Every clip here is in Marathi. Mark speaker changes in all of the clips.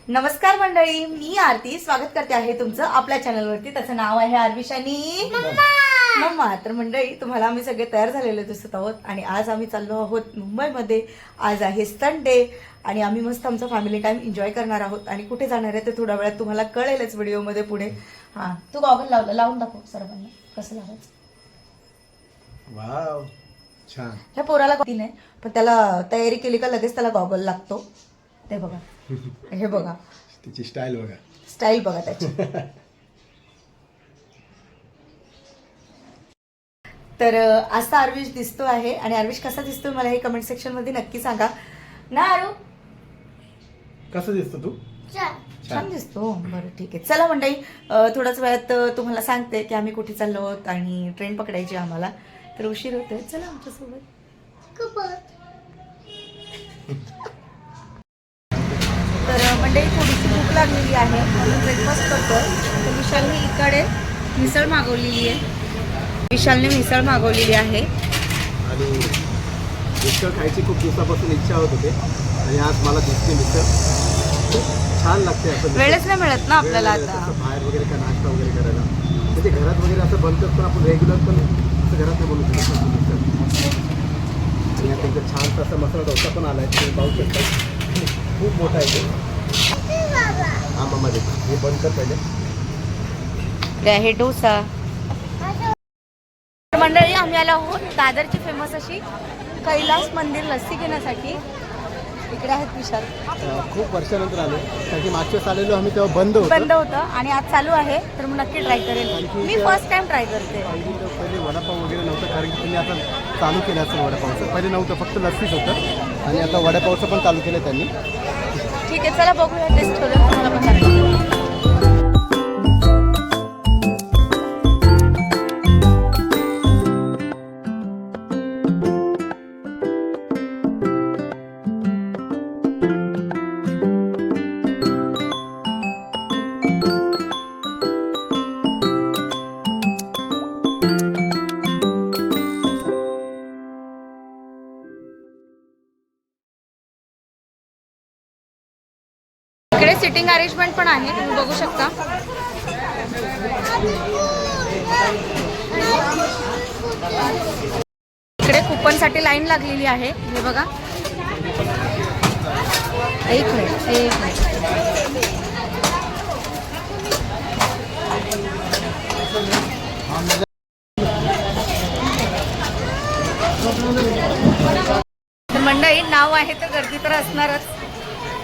Speaker 1: नमस्कार मंडळी, मी आरती स्वागत करते आहे तुमचं आपल्या चॅनलवरती. त्याचं नाव आहे आरविश आणि मम्मा. तर मंडळी, तुम्हाला आम्ही सगळे तयार झालेले दिसत आहोत आणि आज आम्ही चाललो आहोत मुंबईमध्ये. आज आहे संडे आणि आम्ही मस्त आमचा फॅमिली टाइम एन्जॉय करणार आहोत. आणि कुठे जाणार आहे ते थोड्या वेळात तुम्हाला कळेलच व्हिडिओमध्ये पुढे. हां, तू गॉगल लावून दाखव सर्वांना कसं लावायचं.
Speaker 2: वाव, छान.
Speaker 1: ह्या पोराला कधी नाही, पण त्याला तयारी केली का लगेच त्याला गॉगल लागतो. ते बघा, हे बघा
Speaker 2: तिची स्टाईल बघा,
Speaker 1: स्टाईल बघा त्याची. तर असा आरविश दिसतो आहे आणि आरविश कसा दिसतोय मला हे कमेंट सेक्शन मध्ये नक्की सांगा ना. आरू
Speaker 2: कसं दिसतो तू?
Speaker 1: छान दिसतो. बरं ठीक आहे, चला मंडळी, थोड्याच वेळात तुम्हाला सांगते की आम्ही कुठे चाललो आहोत आणि ट्रेन पकडायची आम्हाला. तर उशीर होतोय, चला आमच्यासोबत. तर मंडळी, थोडीशी भूक लागलेली आहे म्हणून ब्रेकफास्ट करतो. तर विशालने इकडे मिसळ मागवलेली आहे.
Speaker 2: आणि मिसळ खायची खूप दिवसापासून इच्छा होत होते आणि आज मला दिसते मिसळ. खूप छान लागते. असं
Speaker 1: वेळच नाही मिळत ना आपल्याला आता
Speaker 2: बाहेर वगैरे का नाश्ता वगैरे करायला. म्हणजे घरात वगैरे असं बनतं, पण आपण रेग्युलर पण असं घरात नाही बनवू शकतो मिसळ. आणि आता इथं छान असा मसाला डोसा पण आलाय, तुम्ही पाहू शकता. खूप मोठा आहे आंबामध्ये. हे बंद कर पहिले.
Speaker 1: आहे डोसा. मंडळी, आम्ही आलो आहोत दादरची फेमस अशी कैलास मंदिर लस्सी घेण्यासाठी. इकडे आहेत विशाल.
Speaker 2: खूप वर्षानंतर आलो, कारण की मागच्या वेळेस आलेलो आम्ही तेव्हा बंद
Speaker 1: होतं आणि आज चालू आहे. तर मग नक्की ट्राय करेल. मी फर्स्ट टाइम ट्राय करते.
Speaker 2: पहिले वडापाव वगैरे नव्हतं, कारण की त्यांनी आता चालू केलं असेल वडापावचं. पहिले नव्हतं, फक्त लस्सीच होतं आणि आता वडापावचं पण चालू केलं त्यांनी.
Speaker 1: ठीक आहे, चला बघूया, टेस्ट करूया. तुम्हाला पण दाखवते. इकडे सिटिंग अरेंजमेंट पण आहे, तुम्ही बघू शकता. इकडे कुपन साठी लाईन लागलेली आहे, हे बघा. एक मिनिट. तर मंडळी, नाव आहे तर गर्दी तर असणारच,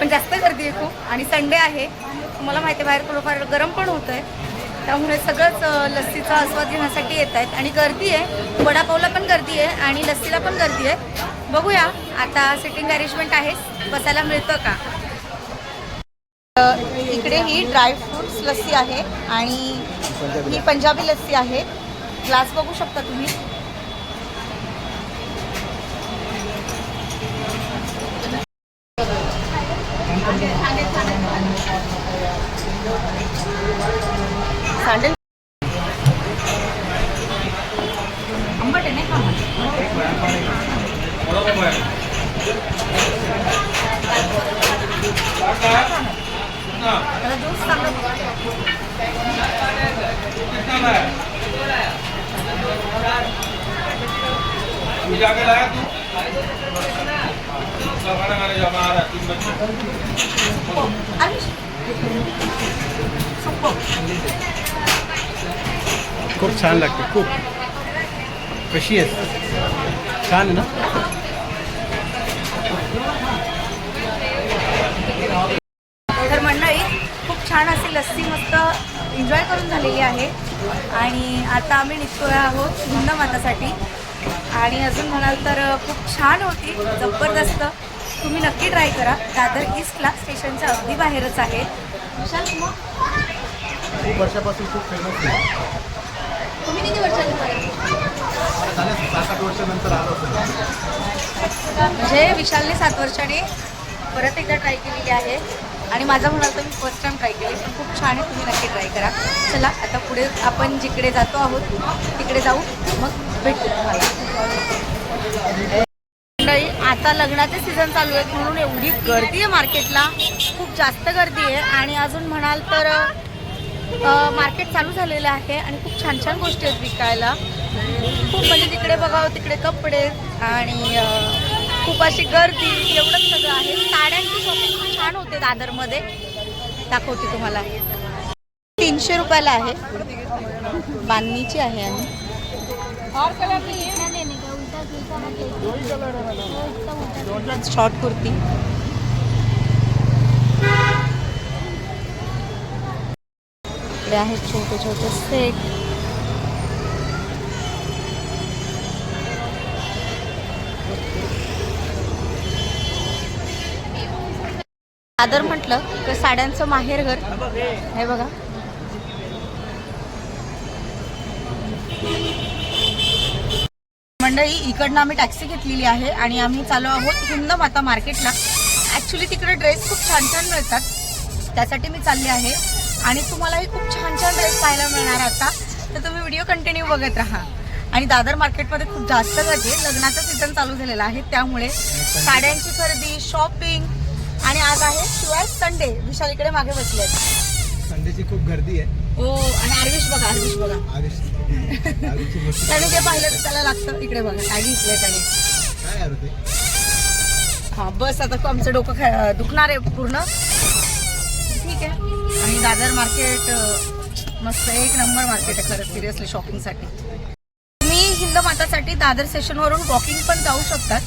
Speaker 1: पण जास्त गर्दी आहे खूप. आणि संडे आहे, तुम्हाला माहिती आहे बाहेर थोडंफार गरम पण होतं आहे, त्यामुळे सगळंच लस्सीचा आस्वाद घेण्यासाठी येत आहेत. आणि गर्दी आहे, वडापावला पण गर्दी आहे आणि लस्सीला पण गर्दी आहे. बघूया आता सिटिंग अरेंजमेंट आहे, बसायला मिळतं का. इकडे ही ड्रायफ्रुट्स लस्सी आहे आणि ही पंजाबी लस्सी आहे. ग्लास बघू शकता तुम्ही. सँडल आंबट आहे नाही का. त्याला ज्यूस चांगला
Speaker 2: खूप छान लागते. खूप कशी आहे, छान आहे ना.
Speaker 1: तर मंडळी, खूप छान अशी लस्सी मस्त एन्जॉय करून झालेली आहे. आणि आता आम्ही निघतोय आहोत हिंदमातासाठी. आणि अजून म्हणाल तर खूप छान होती, जबरदस्त. तुम्ही नक्की ट्राय करा. दादर ईस्टला स्टेशनच्या अगदी बाहेरच आहे. विशाल,
Speaker 2: खूप वर्षापासून खूप फेमस आहे.
Speaker 1: तुम्ही किती वर्षांनी
Speaker 2: 7-8 वर्षानंतर आलो होतो.
Speaker 1: म्हणजे विशालने 7 वर्षांनी परत एकदा ट्राय केलेली आहे. आणि माझा म्हणाल तर मी फर्स्ट टाइम ट्राय केली, पण खूप छान आहे. तुम्ही नक्की ट्राय करा. चला आता पुढे आपण जिकडे जातो आहोत तिकडे जाऊ, मग भेटू तुम्हाला. मंडळी आता लग्नाचे सीझन चालू आहेत म्हणून एवढी गर्दी आहे मार्केटला, खूप जास्त गर्दी आहे. आणि अजून म्हणाल तर मार्केट चालू झालेलं आहे आणि खूप छान छान गोष्टी आहेत विकायला. खूप म्हणजे तिकडे बघावं तिकडे कपडे आणि खूप अशी गर्दी, एवढंच सगळं आहे. साड्यांची शॉपिंग खूप छान होते दादरमध्ये, दाखवते तुम्हाला. 300 रुपयाला आहे, बांधणीची आहे. आणि शॉर्ट कुर्ती, इकडे आहेत छोटे छोटे सेट. दादर म्हटलं तर साड्यांचं माहेरघर हे बघा. मंडळी इकडनं आम्ही टॅक्सी घेतलेली आहे आणि आम्ही चालू आहोत हिंदमाता मार्केटला. ॲक्च्युली तिकडे ड्रेस खूप छान छान मिळतात, त्यासाठी मी चालले आहे. आणि तुम्हालाही खूप छान छान ड्रेस पाहायला मिळणार आता, तर तुम्ही व्हिडिओ कंटिन्यू बघत राहा. आणि दादर मार्केटमध्ये खूप जास्त गर्दी आहे, लग्नाचा सीझन चालू झालेला आहे त्यामुळे साड्यांची खरेदी, शॉपिंग. आणि आज आहे शिवाय संडे. विशाल इकडे मागे बसले आहेत.
Speaker 2: संडेची खूप गर्दी आहे.
Speaker 1: हो, आणि आरविश बघा, आरविश बघा. त्याने जे पाहिलं तर त्याला लागतं. इकडे बघा काय घेतलंय त्याने.
Speaker 2: काय आहे ते?
Speaker 1: हा बस आता आमचं डोकं दुखणार आहे पूर्ण. ठीक आहे. आणि दादर मार्केट मस्त एक नंबर मार्केट आहे खरं सिरियसली शॉपिंगसाठी. तुम्ही हिंदमातासाठी दादर स्टेशनवरून वॉकिंग पण जाऊ शकतात,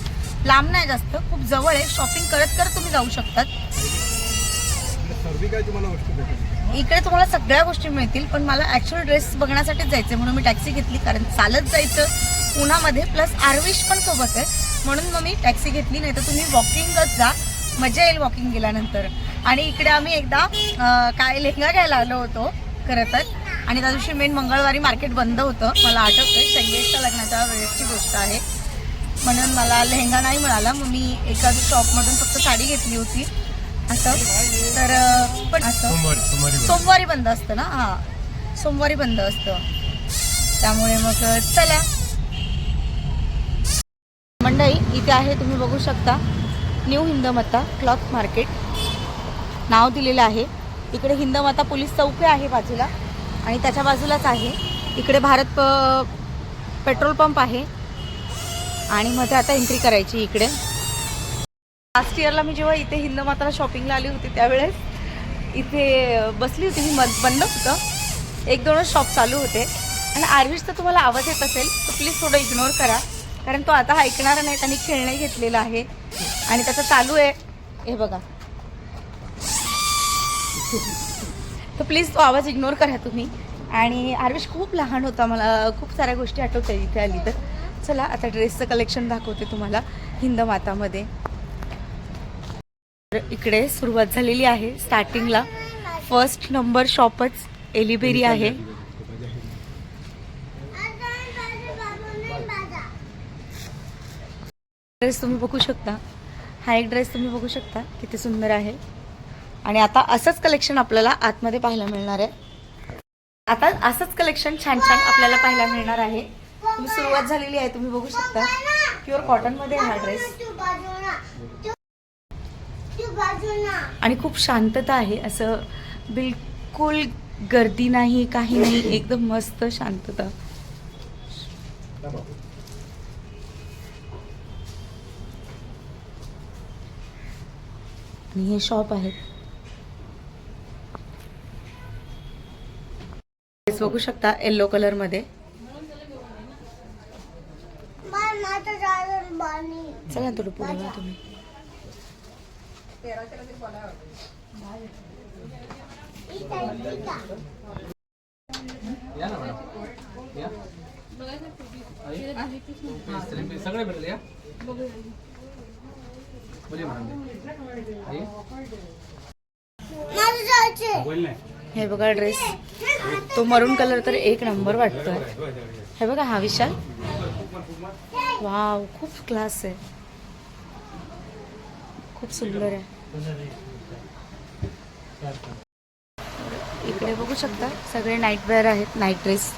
Speaker 1: लांब नाही जास्त, खूप जवळ आहे. शॉपिंग करत करत तुम्ही जाऊ शकतात. इकडे तुम्हाला सगळ्या गोष्टी मिळतील, पण मला ऍक्च्युअल ड्रेस बघण्यासाठीच जायचं म्हणून मी टॅक्सी घेतली, कारण चालत जायचं उन्हामध्ये, प्लस आरविश पण सोबत आहे म्हणून मग मी टॅक्सी घेतली. नाही तर तुम्ही वॉकिंगच जा, मजा येईल वॉकिंग गेल्यानंतर. आणि इकडे आम्ही एकदा काय लेहंगा घ्यायला आलो होतो खरं तर, आणि त्या दिवशी मेन मंगळवारी मार्केट बंद होतं. मला आठवतंय शैलेशच्या लग्नाच्या वेळेची गोष्ट आहे, म्हणून मला लेहंगा नाही मिळाला. मग मी एका शॉपमधून फक्त साडी घेतली होती असं. तर पण असं सोमवारी बंद असतं ना, हां सोमवारी बंद असतं, त्यामुळे मग चला. मंडळी इथे आहे, तुम्ही बघू शकता, न्यू हिंदमाता क्लॉथ मार्केट नाव दिलेलं आहे. इकडे हिंदमाता पोलीस चौकी आहे बाजूला आणि त्याच्या बाजूलाच आहे इकडे भारत पेट्रोल पंप आहे. आणि मध्ये आता एंट्री करायची इकडे. लास्ट इयरला मी जेव्हा इथे हिंदमाताला शॉपिंगला आली होती त्यावेळेस इथे बसली होती, ही बंद होतं, 1-2 शॉप चालू होते. आणि आरविशचा तुम्हाला आवाज येत असेल तर प्लीज थोडं इग्नोर करा, कारण तो आता ऐकणार नाही. त्यांनी खेळणं घेतलेलं आहे आणि त्याचं चालू आहे हे बघा, तर प्लीज तो आवाज इग्नोर करा तुम्ही. आणि आरविश खूप लहान होता, मला खूप साऱ्या गोष्टी आठवतात इथे आली तर. चला आता ड्रेसचं कलेक्शन दाखवते तुम्हाला हिंदमातामध्ये. इकडे सुरुवात झालेली आहे. स्टार्टिंगला फर्स्ट नंबर शॉपच एलिबेरी आहे. ड्रेस तुम्ही बघू शकता, हा एक ड्रेस तुम्ही बघू शकता किती सुंदर आहे. आणि आता असंच कलेक्शन आपल्याला आतमध्ये पाहायला मिळणार आहे. आता असंच कलेक्शन छान छान आपल्याला पाहायला मिळणार आहे. तुम्ही सुरुवात झालेली आहे, तुम्ही बघू शकता. प्युअर कॉटन मध्ये हा ड्रेस आणि खूप शांतता आहे, असं बिलकुल गर्दी नाही, काही नाही, एकदम मस्त शांतता. आणि हे शॉप आहेत, बघू शकता येलो कलर मध्ये. चला थोडं पुढे वा तुम्ही.
Speaker 2: सगळे भेटले या.
Speaker 1: हे बघा ड्रेस, तो मरून कलर तर एक नंबर वाटतोय. हे बघा हा विशाल, वाव खूप क्लास आहे, खूप सुंदर आहे. इकडे बघू शकता सगळे नाईट वेअर आहेत, नाईट ड्रेस.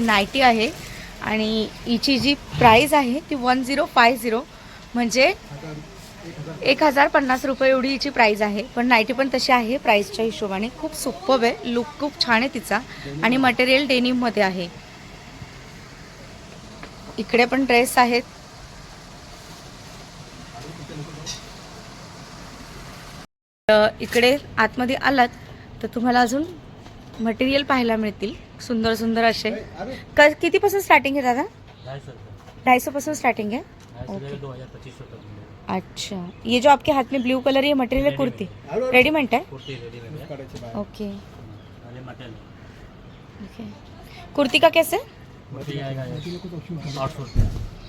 Speaker 1: नायटी आहे आणि हिची जी प्राईस आहे ती 1050 म्हणजे 1050 रुपये एवढी हिची प्राईस आहे. पण नायटी पण तशी आहे प्राईसच्या हिशोबाने. खूप सुपर्ब आहे, लुक खूप छान आहे तिचा आणि मटेरियल डेनिममध्ये आहे. इकडे पण ड्रेस आहेत. इकडे आतमध्ये आलात तर तुम्हाला अजून मटेरियल पाहायला मिळतील सुंदर सुंदर असे. कितीपासून स्टार्टिंग आहे दादा? 250 पासून स्टार्टिंग है. अच्छा, ये जो आपके हाथ में ब्लू कलर ये मटेरियल है कुर्ती रेडीमेड है? Okay okay. कुर्ती का कैसे?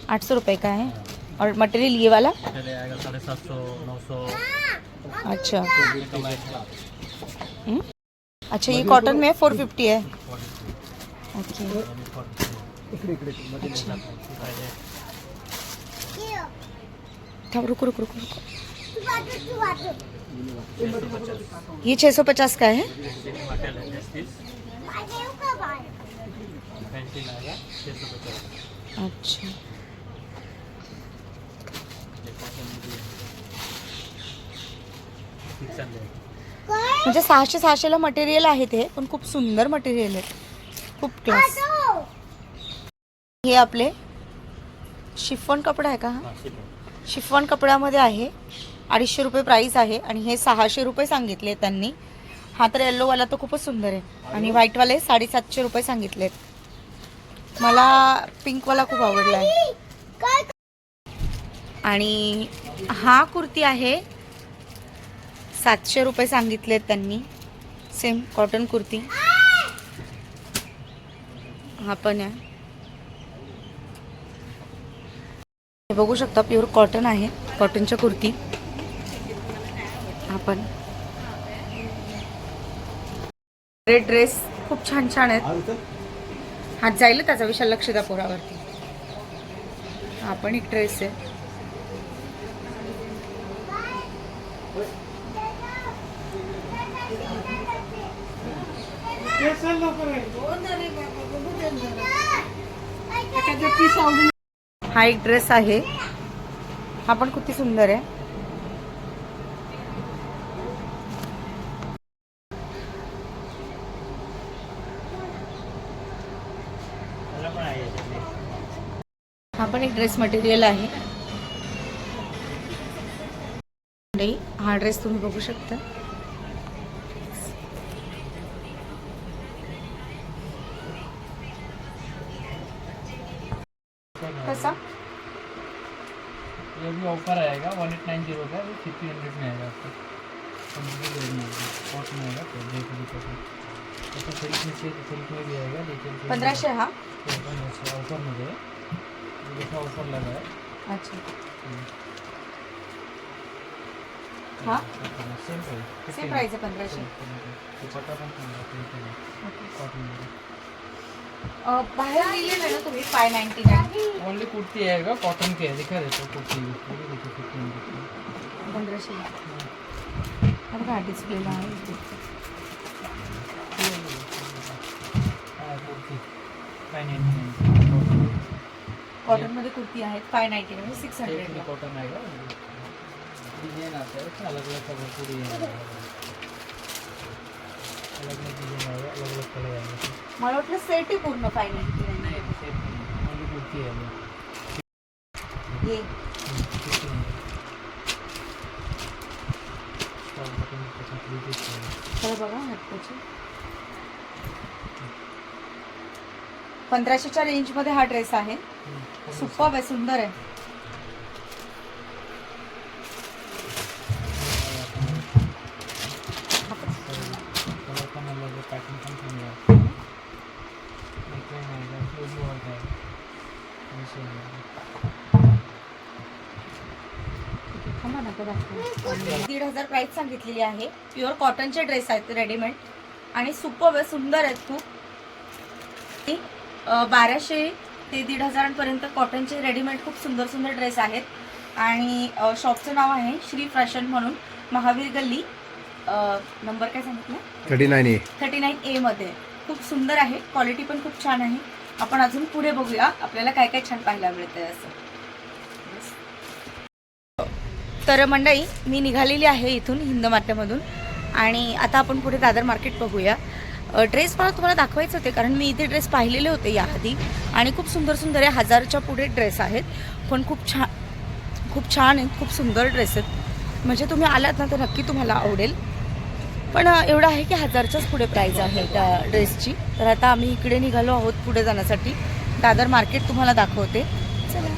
Speaker 1: 800 रुपये का है. और मटेरियल ये वाला?
Speaker 3: 750-900.
Speaker 1: अच्छा अच्छा, ये कॉटन में 450 है. ओके. रुको रुको रुको रुको. ये 650 का है. अच्छा, म्हणजे 600-600ला मटेरियल आहे ते, पण खूप सुंदर मटेरियल आहे, खूप क्लास. हे आपले शिफॉन कपडा आहे का? हा शिफॉन कपड्यामध्ये आहे. 250 रुपये प्राइस आहे आणि हे 600 रुपये सांगितले त्यांनी. हा तर येल्लोवाला तर खूपच सुंदर आहे आणि व्हाईटवाले 750 रुपये सांगितलेत. मला पिंकवाला खूप आवडला आहे. आणि हा कुर्ती आहे 700 रुपये सांगितलेत त्यांनी. सेम कॉटन कुर्ती हा पण आहे. हे बघू शकता प्युअर कॉटन आहे, कॉटनच्या कुर्ती हा पण. रेड ड्रेस खूप छान छान आहेत. हात जाईल त्याचा विशाल लक्ष द्या पोरावरती. हा पण एक ड्रेस आहे. हा एक ड्रेस आहे, हा पण किती सुंदर आहे. हा पण एक ड्रेस मटेरियल आहे. हा ड्रेस तुम्ही बघू शकता. कैसा?
Speaker 3: ये भी ऑफर आएगा 1890 का, वो 1500 में आएगा आपको. कॉटन आएगा तो ऐसा सिल्क में से सिल्क में भी आएगा. लेकिन
Speaker 1: 1500 हा.
Speaker 3: ऑफर मध्ये जैसा ऑफर लगा है.
Speaker 1: अच्छा हा
Speaker 3: सेम
Speaker 1: प्राइस आहे 1500.
Speaker 3: दुपट्टा पण कॉटन मध्ये.
Speaker 1: बाहेर दिलेलं ना तुम्ही 599.
Speaker 3: ओनली कुर्ती आएगा कॉटन के है. दिखा देते कुर्ती
Speaker 1: 1500 का डिस्प्लेला आहे.
Speaker 3: कुर्ती 599.
Speaker 1: कॉटन मध्ये कुर्ती आहेत 599 म्हणजे 600
Speaker 3: कॉटन आएगा. डिजाइन आता है उसमें अलग अलग कलर की डिजाइन आएगा. अलग अलग डिजाइन आएगा, अलग अलग कलर आएगा.
Speaker 1: मला वाटलं सेट आहे पूर्ण 599.
Speaker 3: नहीं सेट नहीं, ओनली कुर्ती है.
Speaker 1: ये तर बघा हटकोची 1500च्या रेंजमध्ये हा ड्रेस आहे. सुपर्ब आहे, सुंदर आहे. थांबा ना, तो दाखव. 1500 प्राइस सांगितलेली आहे. प्युअर कॉटनचे ड्रेस आहेत रेडीमेड आणि सुपर्ब आहे, सुंदर आहेत खूप. 1200 ते 1500 पर्यंत कॉटनचे रेडीमेड खूप सुंदर सुंदर ड्रेस आहेत. आणि शॉपचं नाव आहे श्री फॅशन म्हणून, महावीर गल्ली. नंबर काय सांगितलं?
Speaker 2: 39A.
Speaker 1: 39A मध्ये. खूप सुंदर आहे, क्वालिटी पण खूप छान आहे आपण अजून पुढे बघूया आपल्याला काय काय छान पाहायला मिळतंय असं. तर मंडळी मी निघालेली आहे इथून हिंदमात्यामधून आणि आता आपण पुढे दादर मार्केट बघूया. ड्रेस मला तुम्हाला दाखवायचे होते कारण मी इथे ड्रेस पाहिलेले होते याआधी आणि खूप सुंदर सुंदर आहे. 1000च्या पुढे ड्रेस आहेत पण खूप छान आहेत, खूप सुंदर ड्रेस आहेत. म्हणजे तुम्ही आलात ना तर नक्की तुम्हाला आवडेल. पण एवढं आहे की 1000च्याच पुढे प्राईज आहे त्या ड्रेसची. तर आता आम्ही इकडे निघालो आहोत पुढे जाण्यासाठी. दादर मार्केट तुम्हाला दाखवते. चला.